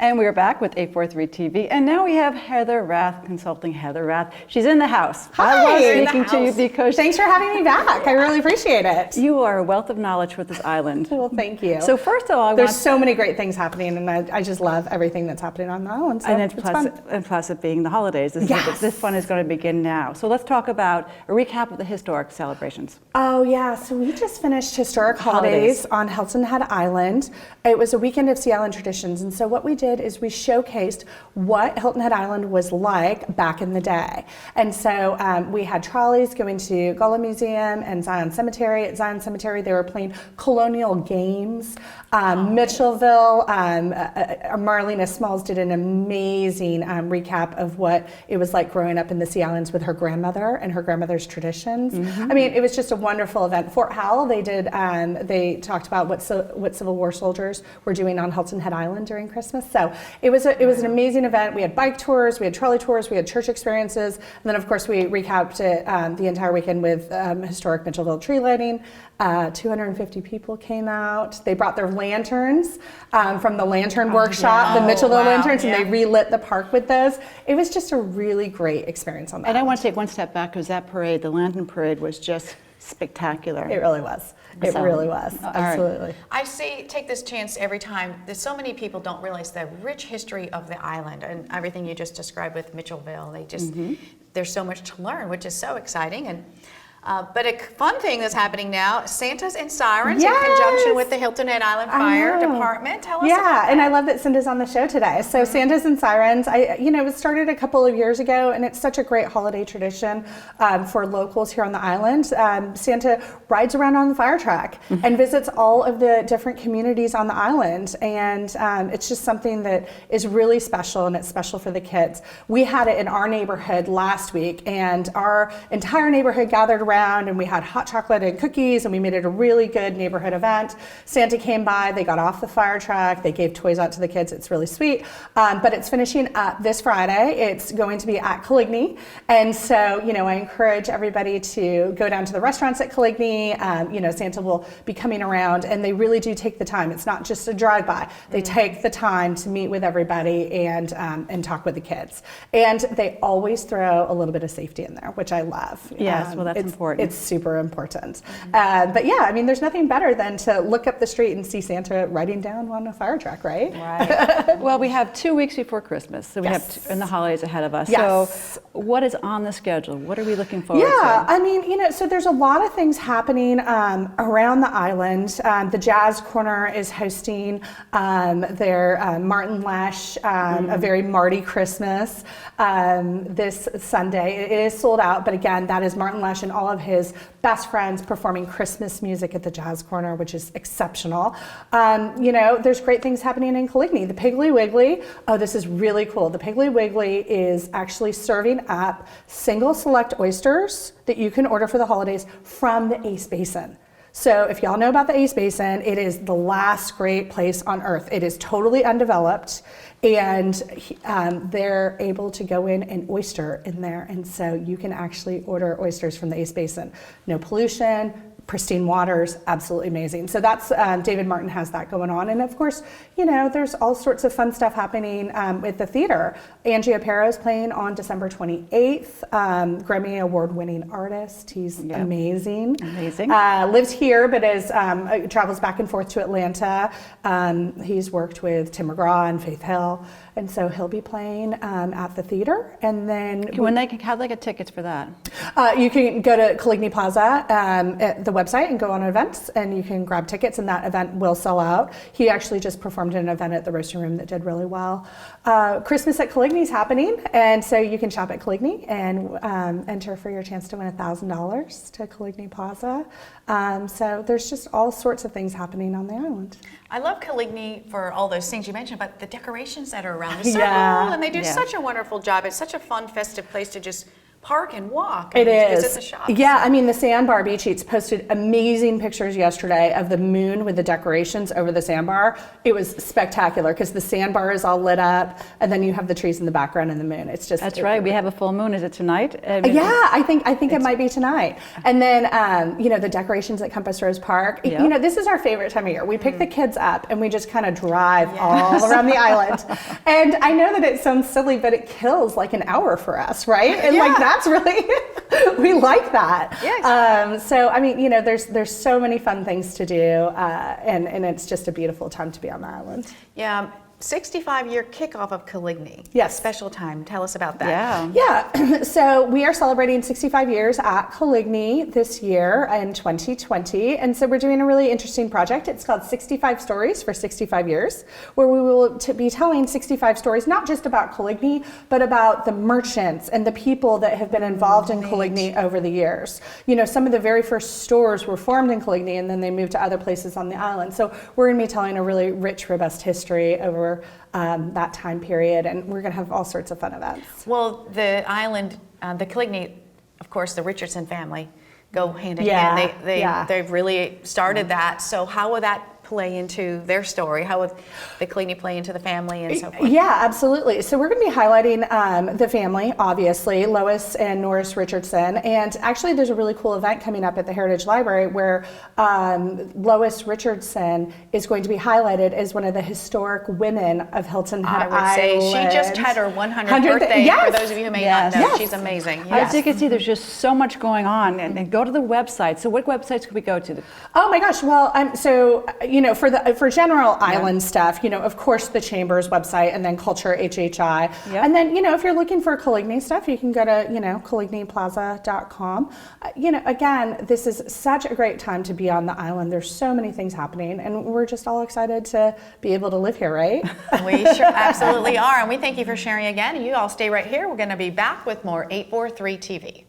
And we're back with 843 TV, and now we have Heather Rath, consulting Heather Rath. She's in the house. Hi, I was speaking to you because thanks for having me back. I really appreciate it. You are a wealth of knowledge with this island. Well, thank you. So first of all, there's so many great things happening, and I just love everything that's happening on the island. So and plus it being the holidays. This fun is going to begin now. So let's talk about a recap of the historic celebrations. Oh yeah, so we just finished historic holidays on Hilton Head Island. It was a weekend of Sea Island traditions, and so what we did is we showcased what Hilton Head Island was like back in the day. And so we had trolleys going to Gullah Museum and Zion Cemetery. At Zion Cemetery, they were playing colonial games. Mitchellville, Marlena Smalls did an amazing recap of what it was like growing up in the Sea Islands with her grandmother and her grandmother's traditions. I mean, it was just a wonderful event. Fort Howell, they talked about what Civil War soldiers were doing on Hilton Head Island during Christmas. So it was an amazing event. We had bike tours, we had trolley tours, we had church experiences, and then of course we recapped it the entire weekend with historic Mitchellville tree lighting. 250 people came out. They brought their lanterns from the lantern workshop, the Mitchellville lanterns, and they relit the park with those. It was just a really great experience on that. And I want to take one step back because that parade, the lantern parade, was just spectacular. It really was. It really was. Absolutely. I take this chance every time. There's so many people don't realize the rich history of the island and everything you just described with Mitchellville. They just there's so much to learn, which is so exciting. And but a fun thing that's happening now, Santas and Sirens in conjunction with the Hilton Head Island Fire Department. Tell us about that. And I love that Cinda's on the show today. So Santas and Sirens, it started a couple of years ago, and it's such a great holiday tradition for locals here on the island. Santa rides around on the fire truck and visits all of the different communities on the island, and it's just something that is really special, and it's special for the kids. We had it in our neighborhood last week, and our entire neighborhood gathered around, and we had hot chocolate and cookies, and we made it a really good neighborhood event. Santa came by, they got off the fire truck, they gave toys out to the kids. It's really sweet. But it's finishing up this Friday. It's going to be at Coligny. And so, I encourage everybody to go down to the restaurants at Coligny. Santa will be coming around, and they really do take the time. It's not just a drive-by. They take the time to meet with everybody and talk with the kids. And they always throw a little bit of safety in there, which I love. Yes, well, that's important. It's super important. But yeah, there's nothing better than to look up the street and see Santa riding down on a fire truck, right? Right. Well, we have 2 weeks before Christmas, so we have and the holidays ahead of us. Yes. So what is on the schedule? What are we looking forward to? Yeah, so there's a lot of things happening around the island. The Jazz Corner is hosting their Martin Lash, a very Marty Christmas this Sunday. It is sold out, but again, that is Martin Lash and all of his best friends performing Christmas music at the Jazz Corner, which is exceptional. There's great things happening in Coligny. The Piggly Wiggly, this is really cool. The Piggly Wiggly is actually serving up single select oysters that you can order for the holidays from the Ace Basin. So if y'all know about the Ace Basin, it is the last great place on earth. It is totally undeveloped, and they're able to go in and oyster in there. And so you can actually order oysters from the Ace Basin. No pollution, pristine waters, absolutely amazing. So that's, David Martin has that going on. And of course, there's all sorts of fun stuff happening at the theater. Angie Aparo is playing on December 28th, Grammy Award-winning artist. He's amazing. Lives here, but travels back and forth to Atlanta. He's worked with Tim McGraw and Faith Hill. And so he'll be playing at the theater. And then how do they get tickets for that? You can go to Coligny Plaza at the website and go on events, and you can grab tickets, and that event will sell out. He actually just performed an event at the Roasting Room that did really well. Christmas at Coligny is happening, and so you can shop at Coligny and enter for your chance to win $1,000 to Coligny Plaza. So there's just all sorts of things happening on the island. I love Coligny for all those things you mentioned, but the decorations that are around are so cool, and they do such a wonderful job. It's such a fun, festive place to just park and walk. It is. Visit the shops. Yeah, I mean, the Sandbar Beach Eats posted amazing pictures yesterday of the moon with the decorations over the sandbar. It was spectacular because the sandbar is all lit up, and then you have the trees in the background and the moon. It's just That's right. We have a full moon. Is it tonight? Yeah, I think it might be tonight. And then the decorations at Compass Rose Park. Yep. This is our favorite time of year. We pick the kids up and we just kind of drive all around the island. And I know that it sounds silly, but it kills like an hour for us, right? And like that's really we like that. Yes. So I mean, there's so many fun things to do, and it's just a beautiful time to be on the island. Yeah. 65-year kickoff of Coligny. Yes. Special time. Tell us about that. Yeah. So we are celebrating 65 years at Coligny this year in 2020. And so we're doing a really interesting project. It's called 65 Stories for 65 Years, where we will be telling 65 stories, not just about Coligny, but about the merchants and the people that have been involved in Coligny over the years. Some of the very first stores were formed in Coligny, and then they moved to other places on the island. So we're going to be telling a really rich, robust history over that time period, and we're going to have all sorts of fun events. Well, the island, the Coligny, of course, the Richardson family go hand in hand. They've really started that. So how will that play into their story? How would the Coligny play into the family and so forth? Yeah, absolutely. So we're going to be highlighting the family, obviously, Lois and Norris Richardson. And actually, there's a really cool event coming up at the Heritage Library where Lois Richardson is going to be highlighted as one of the historic women of Hilton Head Island. I would say she just had her 100th birthday. For those of you who may not know, she's amazing. As you can see, there's just so much going on. And go to the website. So what websites could we go to? Oh my gosh. Well, for general island stuff, of course, the Chamber's website, and then Culture HHI. Yep. And then, if you're looking for Coligny stuff, you can go to, colignyplaza.com. Again, this is such a great time to be on the island. There's so many things happening, and we're just all excited to be able to live here, right? We sure absolutely are. And we thank you for sharing again. You all stay right here. We're going to be back with more 843 TV.